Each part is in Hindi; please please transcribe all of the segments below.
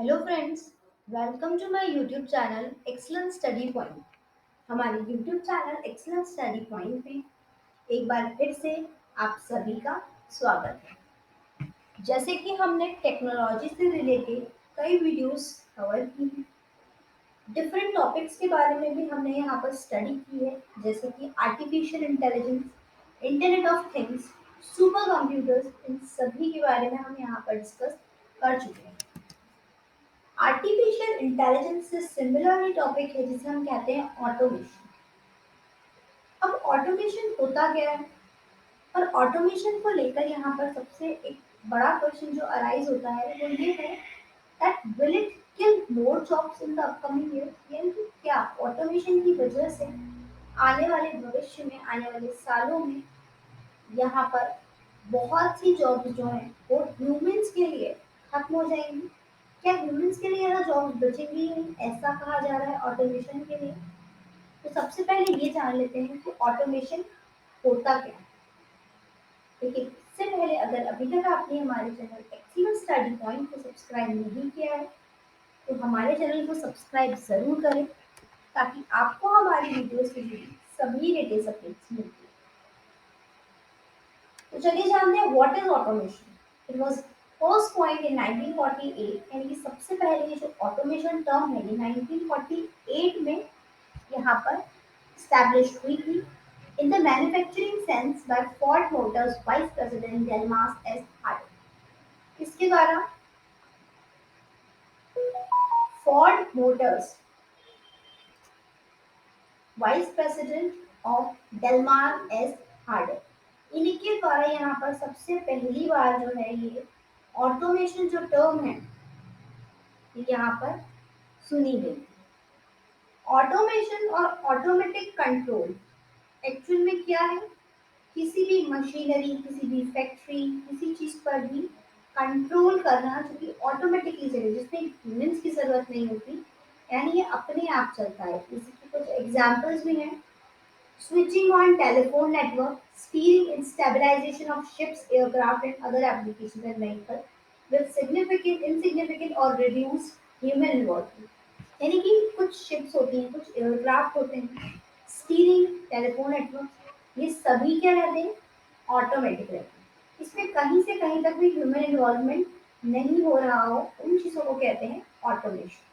Hello friends, welcome to my YouTube channel excellence study point. हमारे YouTube channel excellence study point में एक बार फिर से आप सभी का स्वागत है। जैसे कि हमने टेक्नोलॉजी से रिलेटेड कई वीडियोस कवर की हैं, डिफरेंट टॉपिक्स के बारे में भी हमने यहाँ पर स्टडी की है, जैसे कि artificial intelligence, internet of things, super computers, इन सभी के बारे में हम यहाँ पर डिस्कस कर चुके हैं। आर्टिफिशियल इंटेलिजेंस से सिमिलर ही टॉपिक है जिसे हम कहते हैं ऑटोमेशन। अब ऑटोमेशन होता क्या है और ऑटोमेशन को लेकर यहाँ पर सबसे एक बड़ा क्वेश्चन जो अराइज होता है वो ये है that will it kill more jobs in the upcoming year. यानी कि क्या ऑटोमेशन की वजह से आने वाले भविष्य में, आने वाले सालों में यहाँ पर बहुत सी जॉब्स जो हैं वो ह्यूमंस के लिए खत्म हो जाएंगी। क्या ह्यूमंस के लिए ज़्यादा जॉब्स बचेंगी ही नहीं, ऐसा कहा जा रहा है ऑटोमेशन के लिए। तो सबसे पहले ये जान लेते हैं कि ऑटोमेशन होता क्या है। लेकिन इससे पहले अगर अभी तक आपने हमारे चैनल एक्सीलेंट स्टडी पॉइंट को सब्सक्राइब नहीं किया है तो हमारे चैनल को सब्सक्राइब ज़रूर करें ताकि आपको हमारी वीडियो से जुड़ी सभी लेटेस्ट अपडेट्स मिलती है। तो चलिए जानते हैं what is automation. It was first point in 1948। यानी कि सबसे पहले ये जो ऑटोमेशन टर्म है ये 1948 में यहाँ पर established हुई थी in the manufacturing sense by Ford Motors Vice President Delmas S. Hardy। इसके द्वारा Ford Motors vice president of Delmar S Harder, इनके द्वारा यहाँ पर सबसे पहली बार जो है ये ऑटोमेशन जो टर्म है ये यहाँ पर सुनी गई। ऑटोमेशन और ऑटोमेटिक कंट्रोल एक्चुअल में क्या है? किसी भी मशीनरी, किसी भी फैक्ट्री, किसी चीज पर भी कंट्रोल करना जो कि ऑटोमेटिकली चले, जिसमें ह्यूमंस की जरूरत नहीं होती, यानी ये अपने आप चलता है। इसकी कुछ एग्जांपल्स भी हैं। Switching on telephone network, steering and stabilization of ships, aircraft and other applications and vehicles with significant, insignificant or reduced human involvement। यानी कि कुछ शिप्स होती हैं, कुछ एयरक्राफ्ट होते हैं, स्टीयरिंग, टेलीफोन नेटवर्क, ये सभी क्या रहते हैं? ऑटोमेटिक रहते हैं। इसमें कहीं से कहीं तक भी ह्यूमन इन्वॉल्वमेंट नहीं हो रहा हो, उन चीज़ों को कहते हैं ऑटोमेशन।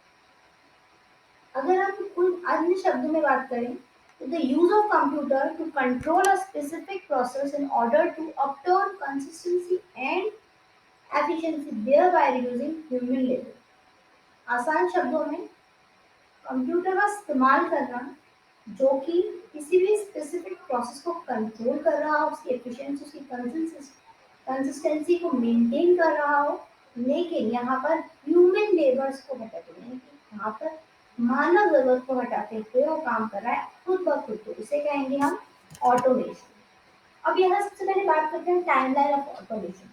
अगर हम कोई अन्य शब्दों में बात करें तो the use of computer to control a specific process in order to obtain consistency and efficiency thereby reducing human labor। आसान शब्दों में कंप्यूटर का इस्तेमाल करना जो कि किसी भी स्पेसिफिक प्रोसेस को कंट्रोल कर रहा हो, उसकी एफिशिएंसी, उसकी कंसिस्टेंसी को मेंटेन कर रहा हो, लेकिन यहाँ पर ह्यूमन लेबर्स को हटाते हैं, यानी कि यहाँ पर मानव जरूरत को हटाते हुए वो काम कर रहा है खुद ब खुद। तो इसे कहेंगे हम ऑटोमेशन। अब यहाँ सबसे पहले बात करते हैं timeline of automation.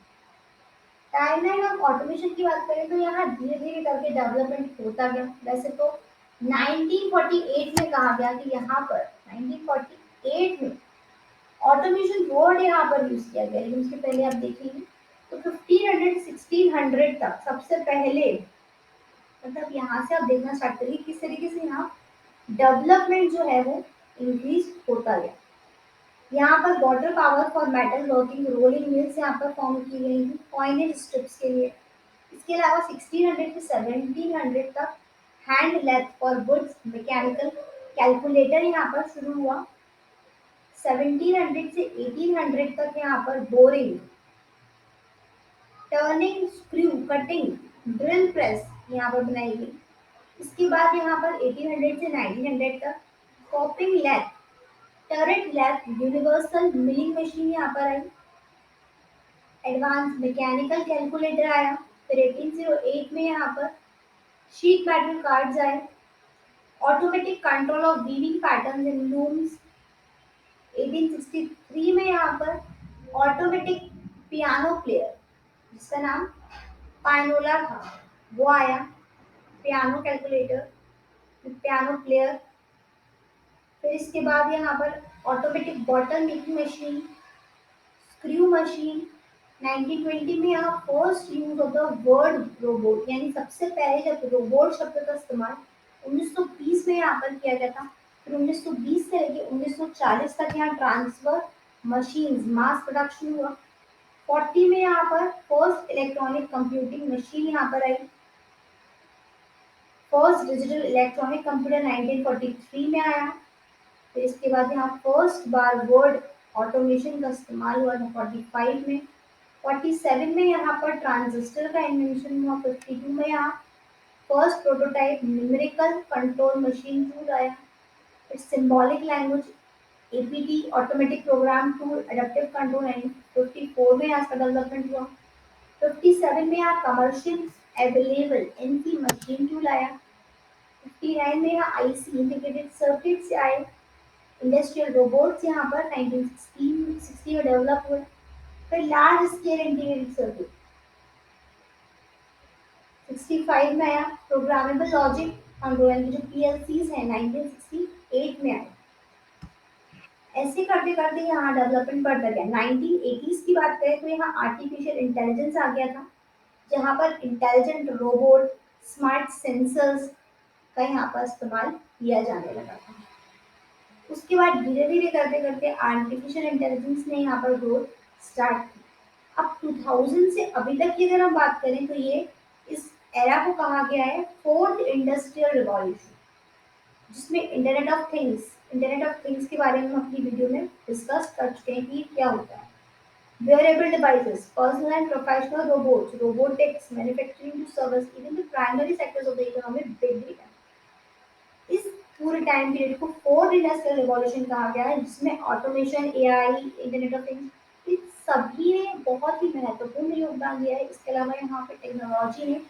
Timeline of automation की बात करें तो यहाँ धीरे धीरे करके डेवलपमेंट होता गया। वैसे तो 1948 में कहा गया कि यहाँ पर 1948 में ऑटोमेशन वर्ड यहाँ पर यूज किया गया, लेकिन उसके पहले आप देखेंगे तो 1500 1600 तक सबसे पहले, मतलब यहाँ से आप देखना स्टार्ट करिए किस तरीके से यहाँ डेवलपमेंट जो है वो इंक्रीज होता गया। यहाँ पर water power for metal working rolling mills यहाँ पर फॉर्म की गई थी कॉइनेज स्ट्रिप्स के लिए। इसके अलावा 1600 से 1700 तक hand lathe for goods mechanical calculator यहाँ पर शुरू हुआ। 1700 से 1800 तक यहाँ पर boring, turning, screw cutting, drill press यहाँ पर बनाई गई। इसके बाद यहाँ पर 1800 से 1900 तक copying lathe, turret lathe, universal milling machine यहाँ पर आई। एडवांस मैकेनिकल कैलकुलेटर आया। फिर 1808 में यहाँ पर शीट मेटल कार्ड्स आए। Automatic control of weaving patterns in looms. 1863 में यहाँ पर ऑटोमेटिक पियानो प्लेयर जिसका नाम पाइनोला था वो आया। Piano calculator, piano player. फिर इसके बाद यहाँ पर automatic bottle making machine, screw machine 1920 में यहाँ first use of the word robot, यानी सबसे पहले जब रोबोट शब्द का इस्तेमाल 1920 में यहाँ पर किया गया था। फिर 1920 से लेकर 1940 तक यहाँ ट्रांसफर मशीन्स मास प्रोडक्शन हुआ। 40 में यहाँ पर फर्स्ट इलेक्ट्रॉनिक कंप्यूटिंग मशीन यहाँ पर आई। फर्स्ट डिजिटल इलेक्ट्रॉनिक कंप्यूटर 1943 में आया। फिर इसके बाद यहाँ फर्स्ट बार वर्ड ऑटोमेशन का इस्तेमाल हुआ था 45 में। 47 में यहाँ पर ट्रांजिस्टर का इन्वेंशन हुआ। 52 में यहाँ first prototype numerical control machine tool आया। फिर symbolic language APT automatic program tool adaptive control 54 में यहाँ इसका डेवलपमेंट हुआ। 57 में यहाँ commercial available NC machine tool आया। 59 में यहाँ आईसी इंटीग्रेटेड सर्किट से आए। इंडस्ट्रियल रोबोट्स यहाँ पर 1960 में डेवलप हुए। फिर लार्ज स्केल इंटीग्रेटेड सर्किट 65 में आया। प्रोग्रामेबल लॉजिक कंट्रोल जो पीएलसीज हैं 1968 में आए। ऐसे करते करते यहाँ डेवलपमेंट बढ़ता गया। 1980s की बात करें तो यहाँ आर्टिफिशियल इंटेलिजेंस आ गया था, जहाँ पर इंटेलिजेंट रोबोट स्मार्ट सेंसर्स का यहाँ पर इस्तेमाल किया जाने लगा था। उसके बाद धीरे धीरे करते करते आर्टिफिशियल इंटेलिजेंस ने यहाँ पर ग्रोथ स्टार्ट की। अब 2000 से अभी तक की अगर हम बात करें तो ये इस एरा को कहा गया है फोर्थ इंडस्ट्रियल रिवॉल्यूशन, जिसमें इंटरनेट ऑफ थिंग्स के बारे में हम अपनी वीडियो में डिस्कस कर चुके हैं कि क्या होता है। Wearable devices, personal and professional robots, robotics, manufacturing to service, even the primary sectors of the economy, big data. इस पूरे टाइम पीरियड को फोर्थ इंडस्ट्रियल रिवॉल्यूशन कहा गया है, जिसमें automation, AI, internet of things, इन सभी ने बहुत ही महत्वपूर्ण योगदान दिया है। इसके अलावा यहाँ पे टेक्नोलॉजी ने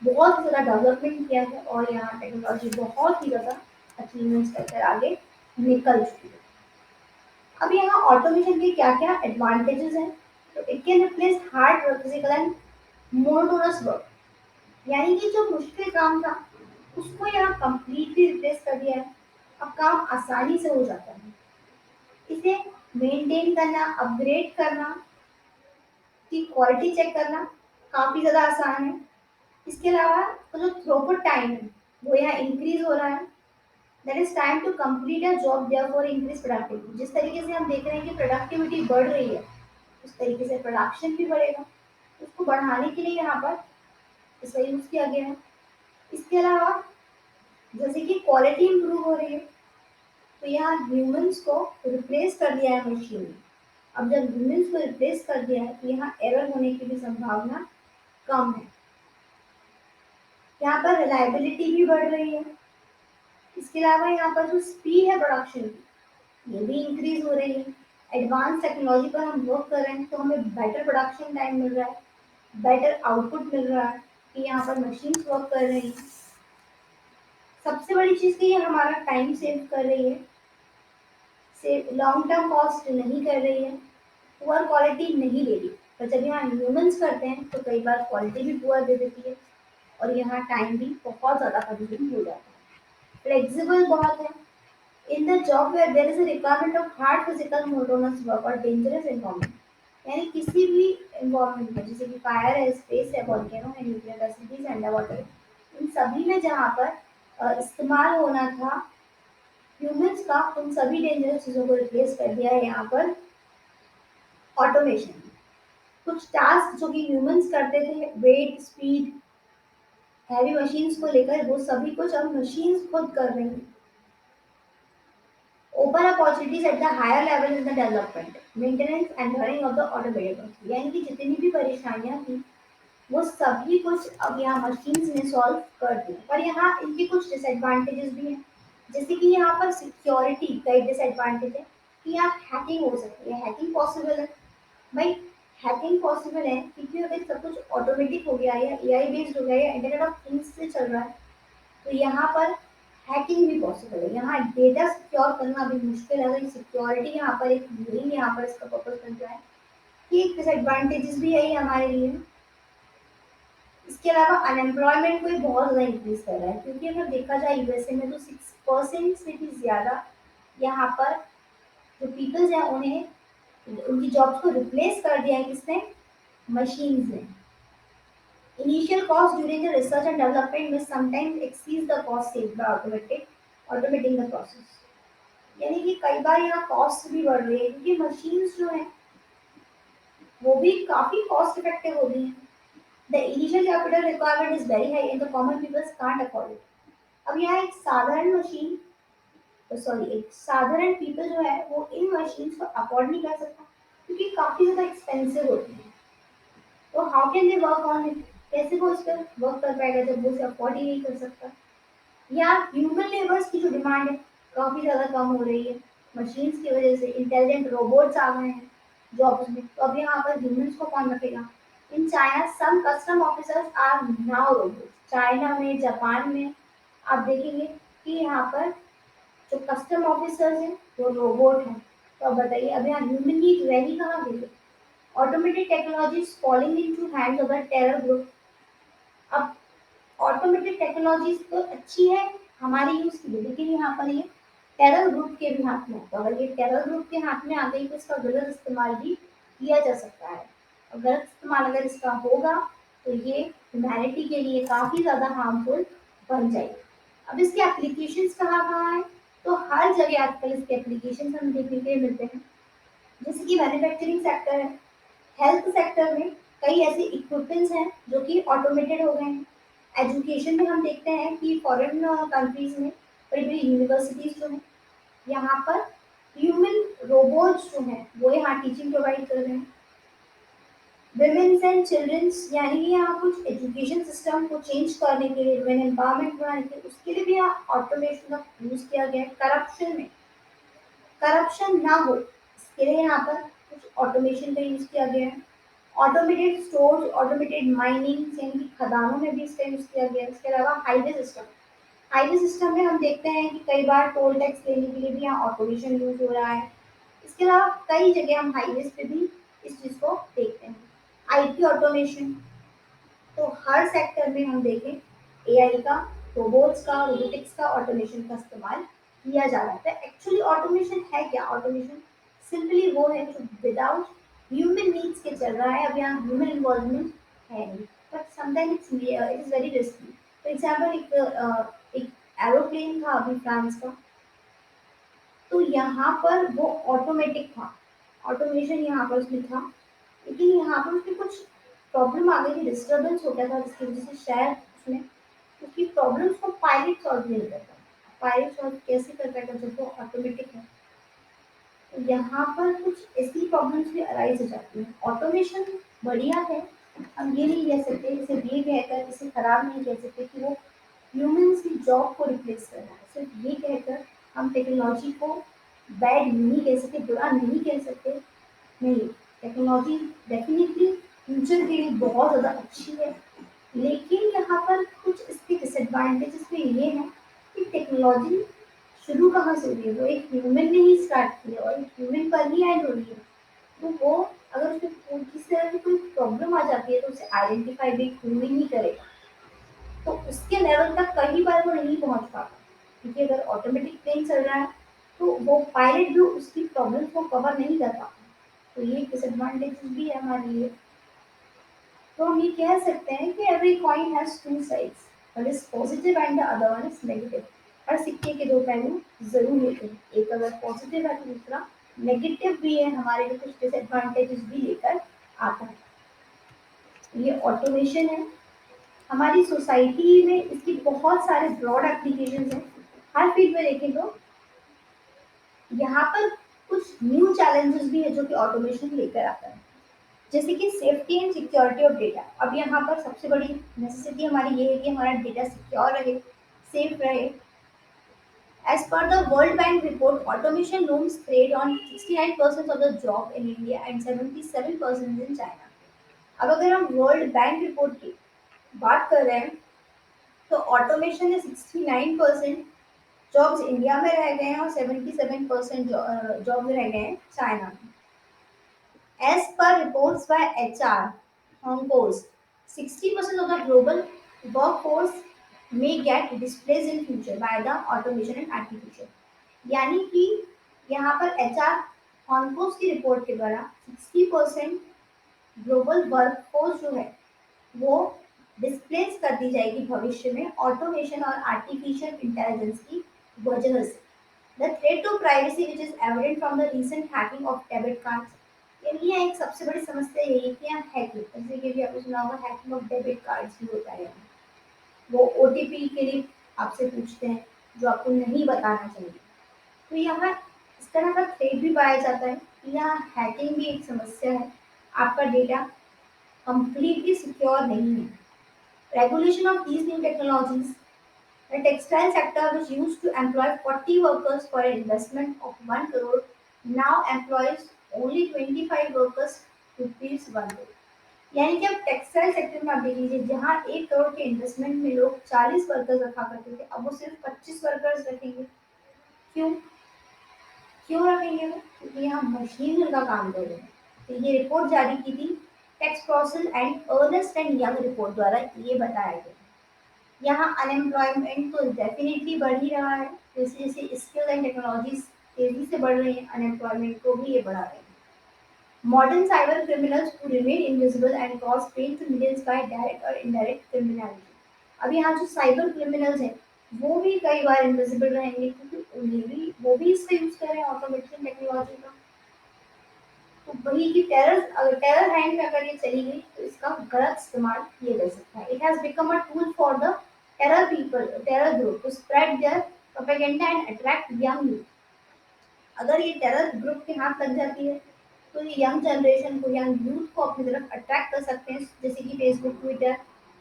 बहुत ज़्यादा डेवलपमेंट किया है और यहाँ टेक्नोलॉजी बहुत ही ज़्यादा अचीवमेंट्स करकर आगे निकल चुकी है। अब यहाँ ऑटोमेशन के क्या क्या एडवांटेजेस हैं, तो it can replace hard work, physical and monotonous work, यानी कि जो मुश्किल काम था उसको यहाँ कंप्लीटली रिप्लेस कर दिया है। अब काम आसानी से हो जाता है। इसे मेंटेन करना, अपग्रेड करना, की क्वालिटी चेक करना काफ़ी ज़्यादा आसान है। इसके अलावा तो जो थ्रूपुट टाइम है वो यहाँ इंक्रीज हो रहा है। That is time to complete a job therefore increase productivity. जिस तरीके से हम देख रहे हैं कि प्रोडक्टिविटी बढ़ रही है, उस तरीके से प्रोडक्शन भी बढ़ेगा। उसको बढ़ाने के लिए यहाँ पर इसका यूज़ किया गया है। इसके अलावा जैसे कि क्वालिटी इंप्रूव हो रही है, तो यहाँ ह्यूमंस को रिप्लेस कर दिया है मशीन ने। अब जब ह्यूमंस को रिप्लेस कर दिया है तो यहाँ एरर होने की भी संभावना कम है। यहाँ पर रिलायबिलिटी भी बढ़ रही है। इसके अलावा यहाँ पर जो स्पीड है प्रोडक्शन की, ये भी इंक्रीज हो रही है। एडवांस टेक्नोलॉजी पर हम वर्क कर रहे हैं तो हमें बेटर प्रोडक्शन टाइम मिल रहा है, बेटर आउटपुट मिल रहा है कि यहाँ पर मशीन वर्क कर रही है। सबसे बड़ी चीज़ कि ये हमारा टाइम सेव कर रही है, सेव लॉन्ग टर्म कॉस्ट नहीं कर रही है, पुअर क्वालिटी नहीं दे रही। पर जब यहाँ ह्यूमंस करते हैं तो कई बार क्वालिटी भी पुअर दे देती है और यहाँ टाइम भी बहुत ज़्यादा कंज्यूम हो जाता है। फ्लेक्सिबल बहुत है। In the job where there is a requirement of hard physical monotonous work or dangerous environment, यानी किसी भी environment में जैसे कि फायर है, स्पेस है, वॉल्केनो है, न्यूक्लियर फैसिलिटीज, अंडर वाटर, इन सभी में जहाँ पर इस्तेमाल होना था ह्यूमंस का, उन सभी डेंजरस चीज़ों को रिप्लेस कर दिया है यहाँ पर ऑटोमेशन। कुछ टास्क जो कि ह्यूमंस करते थे, वेट, स्पीड, हैवी मशीन्स को लेकर, वो सभी कुछ अब मशीन्स खुद कर रही हैं। Open opportunities at the higher level in the development, maintenance and running of the automated, यानी कि जितनी भी परेशानियां थी वो सभी कुछ अब यहाँ मशीन्स ने सॉल्व कर दी। पर यहाँ इनके कुछ डिसएडवांटेजेस भी हैं, जैसे कि यहाँ पर सिक्योरिटी का एक डिसएडवांटेज है कि यहाँ हैकिंग हो सकती है। हैकिंग पॉसिबल है भाई, हैकिंग पॉसिबल है क्योंकि अगर सब कुछ ऑटोमेटिक हो गया या एआई बेस्ड हो गया या इंटरनेट ऑफ थिंग्स से चल रहा है तो यहाँ पर हैकिंग भी पॉसिबल है। यहाँ डेटा सिक्योर करना भी मुश्किल है, अगर सिक्योरिटी यहाँ पर एक मेन यहाँ पर इसका पर्पज बन जाए कि एक डिसएडवांटेजेस भी है ये हमारे लिए। इसके अलावा अनएम्प्लॉयमेंट को बहुत ज़्यादा इंक्रीज कर रहा है, क्योंकि अगर देखा जाए यूएसए में तो 6% से भी ज़्यादा यहाँ पर जो पीपल्स हैं उन्हें उनकी जॉब्स को रिप्लेस कर दिया है किसने, machines में. Initial cost during the research and development may sometimes exceed the cost saved by automating the process. यानी कि कई बार यहाँ कॉस्ट भी बढ़ रही है क्योंकि मशीन्स जो है वो भी काफी कॉस्ट इफेक्टिव हो गई हैं. The initial capital requirement is very high and the common peoples can't afford it. अब यहाँ एक साधारण मशीन, सॉरी एक साधारण पीपल जो है वो इन मशीन्स को अफोर्ड नहीं कर सकता क्योंकि काफी ज्यादा एक्सपेंसिव होती है. तो how can they work on it, कैसे वो इस पर वर्क कर पाएगा जब वो उसे अफोर्ड ही नहीं कर सकता. या ह्यूमन लेबर्स की जो डिमांड है काफी ज्यादा कम हो रही है मशीन्स की वजह से. इंटेलिजेंट रोबोट्स आ गए हैं जॉब्स में, तो अब यहाँ पर ह्यूमंस को कौन रखेगा. In China some custom officers are now robots. China में, जापान में आप देखेंगे कि यहाँ पर जो कस्टम ऑफिसर्स हैं वो रोबोट हैं. तो अब बताइए अब यहाँ ह्यूमन नीड रह ही कहाँ गई. Automated technology falling into hands of the terror group. अब ऑटोमेटेड टेक्नोलॉजीज तो अच्छी है हमारे यूज के लिए, लेकिन यहाँ पर ये टेरर ग्रुप के भी हाथ में है. तो अगर ये टेरर ग्रुप के हाथ में आ गई तो इसका गलत इस्तेमाल भी किया जा सकता है. और गलत इस्तेमाल अगर इसका होगा तो ये ह्यूमैनिटी के लिए काफी ज्यादा हार्मफुल बन जाएगी. अब इसके एप्लीकेशंस कहाँ कहाँ है, तो हर जगह आजकल इसके एप्लीकेशंस हमें देखने के लिए मिलते हैं. जैसे कि मैन्युफैक्चरिंग सेक्टर है, हेल्थ सेक्टर में कई ऐसे इक्विपमेंट्स हैं जो कि ऑटोमेटेड हो गए हैं. एजुकेशन में हम देखते हैं कि फॉरेन कंट्रीज में बड़ी बड़ी यूनिवर्सिटीज जो हैं यहाँ पर ह्यूमन रोबोट्स जो हैं वो यहाँ टीचिंग प्रोवाइड कर रहे हैं. विमेन्स एंड चिल्ड्रंस यानी कि यहाँ कुछ एजुकेशन सिस्टम को चेंज करने के लिए, वुमेन एम्पावरमेंट बनाने के लिए, उसके लिए भी यहाँ ऑटोमेशन का यूज किया गया है. करप्शन में करप्शन ना हो इसके लिए यहाँ पर कुछ ऑटोमेशन का यूज किया गया है. ऑटोमेटेड स्टोर्स, ऑटोमेटेड माइनिंग यानी कि खदानों में भी इसका यूज किया गया है. इसके अलावा हाईवे सिस्टम में हम देखते हैं कि कई बार टोल टैक्स लेने के लिए भी यहाँ ऑटोमेशन यूज हो रहा है. इसके अलावा कई जगह हम हाईवेज पे भी इस चीज को देखते हैं. आईटी ऑटोमेशन, तो हर सेक्टर में हम देखें एआई का, रोबोट्स का, रोबोटिक्स का, ऑटोमेशन का इस्तेमाल किया जा रहा है. एक्चुअली ऑटोमेशन है क्या. ऑटोमेशन सिंपली वो है जो विदाउट ह्यूमन नीड्स के चल रहा है. अब यहाँ ह्यूमन इन्वॉल्वमेंट है नहीं, but sometime it is very risky. For example एक एरोप्लेन था अभी फ्रांस का, तो यहाँ पर वो ऑटोमेटिक था, ऑटोमेशन यहाँ पर उसमें था, लेकिन यहाँ पर उसमें कुछ प्रॉब्लम आ गई थी, डिस्टर्बेंस हो गया था जिसकी वजह से शायद उसमें उसकी प्रॉब्लम्स को पायलट सॉल्व नहीं कर पाया. पायलट सॉल्व कैसे कर पाएगा जब वो ऑटोमेटिक है. तो यहाँ पर कुछ ऐसी प्रॉब्लम्स भी अराइज हो जाती हैं. ऑटोमेशन बढ़िया है, हम ये नहीं कह सकते, इसे ये कहकर इसे खराब नहीं कह सकते कि वो ह्यूमंस की जॉब को रिप्लेस कर रहा है. सिर्फ ये कहकर हम टेक्नोलॉजी को बैड नहीं कह सकते, बुरा नहीं कह सकते. नहीं, टेक्नोलॉजी डेफिनेटली फ्यूचर के लिए बहुत ज़्यादा अच्छी है, लेकिन यहाँ पर कुछ इसके डिसएडवांटेजेस भी ये हैं कि टेक्नोलॉजी शुरू कहाँ से हुई है, वो एक ह्यूमन ने ही स्टार्ट की है और एक ह्यूमन पर ही एंड हो रही है. तो वो अगर उसमें किसी तरह की कोई प्रॉब्लम आ जाती है तो उसे आइडेंटिफाई भी ह्यूमन ही करेगा. तो उसके लेवल तक कई बार वो नहीं पहुंच पाता, क्योंकि अगर ऑटोमेटिक प्लेन चल रहा है तो वो पायलट भी उसकी प्रॉब्लम को कवर नहीं कर पाता. तो ये डिसएडवांटेजेस भी है हमारे लिए. तो हम ये कह सकते हैं कि every coin has two sides, one is positive and the other one is negative. हर सिक्के के दो पहलू जरूर होते हैं, एक अगर पॉजिटिव है तो दूसरा नेगेटिव भी है, हमारे लिए कुछ डिसएडवांटेजेस भी लेकर आता है. ये ऑटोमेशन है. हमारी सोसाइटी में इसकी बहुत सारे ब्रॉड एप्लीकेशन हैं. हर फील्ड में देखें तो यहाँ पर कुछ न्यू चैलेंजेस भी है जो कि ऑटोमेशन लेकर आता है. जैसे कि safety and security of data. अब यहाँ पर सबसे बड़ी नेसेसिटी हमारी ये है कि हमारा डेटा सिक्योर रहे, सेफ रहे. As per the World Bank report, automation looms threat on 69% of the job in India and 77% in China. अब अगर हम वर्ल्ड बैंक रिपोर्ट की बात कर रहे हैं तो ऑटोमेशन में 69% जॉब्स इंडिया में रह गए हैं और 77% जॉब्स रह गए हैं चाइना में. As per reports by HR, Hong Kong, 60% of the global workforce may get displaced in future by the automation and artificial. यानी कि यहाँ पर HR हांगकांग की रिपोर्ट के द्वारा 60% ग्लोबल वर्कफोर्स जो है वो डिस्प्लेस कर दी जाएगी भविष्य में ऑटोमेशन और आर्टिफिशियल इंटेलिजेंस की वजह से। The threat to privacy, which is evident from the recent hacking of debit cards, यानी यहाँ एक सबसे बड़ी समस्या यही है कि यहाँ हैकिंग, जैसे कि अभी आपने सुना होगा हैकिंग ऑफ डेबिट कार्ड्स भी होता है। वो ओटीपी के लिए आपसे पूछते हैं जो आपको नहीं बताना चाहिए। तो यहाँ इस तरह का थ्रेट भी पाया जाता है कि यहाँ हैकिंग भी एक समस्या है। आपका डेटा कंप्लीटली सिक्योर नहीं है। Regulation of these new technologies, the textile sector, which used to employ 40 workers for an investment of 1 crore, now employs only 25 workers rupees 1 crore. यानी कि अब टेक्सटाइल सेक्टर में आप देख लीजिए, जहाँ 1 करोड़ के इन्वेस्टमेंट में लोग 40 वर्कर्स रखा करते थे, अब वो सिर्फ 25 वर्कर्स रखेंगे। क्यों? क्यों रखेंगे वो? क्योंकि यहाँ मशीन उनका काम कर रही है। तो ये रिपोर्ट जारी की थी tax process and Ernst and Young report द्वारा ये बताया गया। यहाँ अनएम्प्लॉयमेंट तो डेफिनेटली बढ़ ही रहा है। जैसे जैसे स्किल एंड टेक्नोलॉजीज तेजी से बढ़ रही है, अनएम्प्लॉयमेंट को भी ये बढ़ा रहे हैं। Modern cyber criminals who remain invisible and cause pain to millions by direct और इनडायरेक्ट क्रिमिनलिटी। अब यहाँ जो साइबर क्रिमिनल्स हैं वो भी कई बार इनविजिबल रहेंगे क्योंकि वो भी इसका यूज कर रहे हैं ऑटोमेशन टेक्नोलॉजी का। तो वही कि टेरर हैंड में अगर ये चली गई तो इसका गलत इस्तेमाल किया जा सकता है। It has become a tool for the terror group to spread their propaganda and attract young youth. अगर ये टेरर ग्रुप के हाथ लग जाती है तो ये यंग जनरेशन को, यंग यूथ को अपनी तरफ अट्रैक्ट कर सकते हैं, जैसे कि फेसबुक, ट्विटर,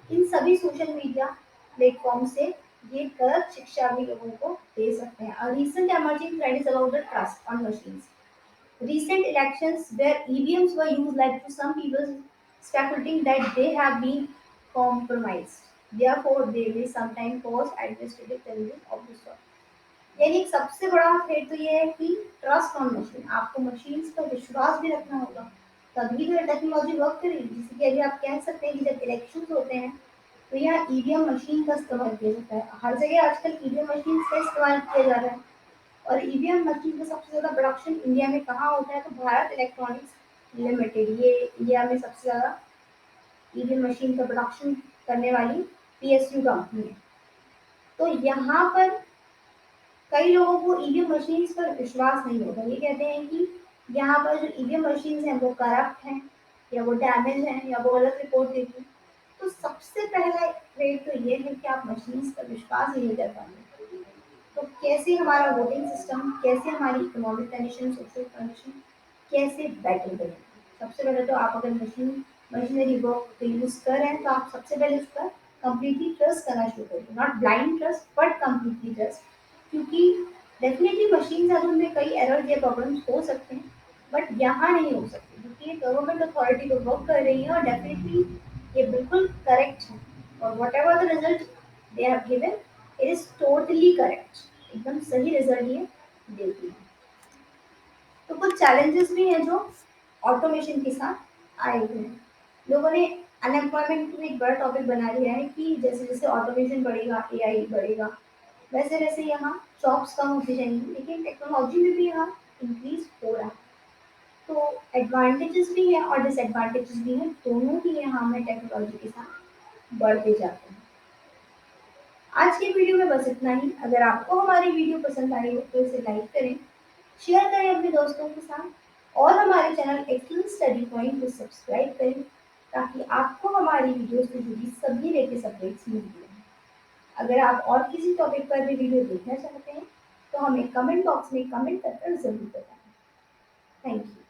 इन सभी सोशल मीडिया प्लेटफॉर्म से ये गलत शिक्षा भी लोगों को दे सकते हैं। और recent emerging thread is about the trust on machines. Recent elections where EVMs were used led to some people speculating that they have been compromised. Therefore, they may sometimes cause administrative challenges of the sort. यानी एक सबसे बड़ा थ्रेट तो ये है कि ट्रस्ट ऑन मशीन। आपको मशीन्स पर विश्वास भी रखना होगा, तभी तो टेक्नोलॉजी वर्क करेगी। जैसे कि अभी आप कह सकते हैं कि जब इलेक्शन होते हैं तो यहाँ ईवीएम मशीन का इस्तेमाल किया जाता है। हर जगह आजकल ईवीएम मशीन का इस्तेमाल किया जा रहा है। और ईवीएम मशीन का सबसे ज़्यादा प्रोडक्शन इंडिया में कहाँ होता है? तो भारत इलेक्ट्रॉनिक्स लिमिटेड, ये इंडिया में सबसे ज़्यादा ईवीएम मशीन का प्रोडक्शन करने वाली पीएसयू कंपनी है। तो यहाँ पर कई लोगों को ईवीएम मशीन्स पर विश्वास नहीं होता। ये कहते हैं कि यहाँ पर जो ईवीएम मशीन्स हैं वो करप्ट हैं, या वो डैमेज हैं, या वो गलत रिपोर्ट देती हैं। तो सबसे पहला ट्रेड तो ये है कि आप मशीन्स पर विश्वास ही नहीं कर पाएंगे। तो कैसे हमारा वोटिंग सिस्टम, कैसे हमारी इकोनॉमिक कंडीशन, सोशल कंडीशन कैसे बेटर बनेगी? सबसे पहले तो आप अगर मशीनरी वर्क यूज कर रहे हैं तो आप सबसे पहले उस पर कंप्लीटली ट्रस्ट करना शुरू करिए। Not blind trust but completely trust. क्योंकि डेफिनेटली मशीन है, उनमें कई एरर या प्रॉब्लम्स हो सकते हैं, बट यहाँ नहीं हो सकते क्योंकि ये गवर्नमेंट अथॉरिटी पर वर्क कर रही है और डेफिनेटली ये बिल्कुल करेक्ट है। और what ever the result they have given, it is totally correct. एकदम सही रिजल्ट ये देती है। तो कुछ चैलेंजेस भी हैं जो ऑटोमेशन के साथ आए हुए हैं। लोगों ने अनएम्प्लॉयमेंट को एक बड़ा टॉपिक बना लिया है कि जैसे जैसे ऑटोमेशन बढ़ेगा, एआई बढ़ेगा, वैसे वैसे यहाँ जॉब्स कम होती जाएंगी। लेकिन टेक्नोलॉजी में भी यहाँ इंक्रीज हो रहा है। तो एडवांटेजेस भी हैं और डिसएडवांटेजेस भी हैं, दोनों ही यहाँ हमें टेक्नोलॉजी के साथ बढ़ते जाते हैं। आज की वीडियो में बस इतना ही। अगर आपको हमारी वीडियो पसंद आई हो तो इसे लाइक करें, शेयर करें अपने दोस्तों के साथ, और हमारे चैनल एक्सेल स्टडी पॉइंट को सब्सक्राइब करें ताकि आपको हमारी वीडियो से जुड़ी सभी लेटेस्ट अपडेट्स मिलती रहें। अगर आप और किसी टॉपिक पर भी वीडियो देखना चाहते हैं तो हमें कमेंट बॉक्स में कमेंट कर जरूर बताएं। Thank you.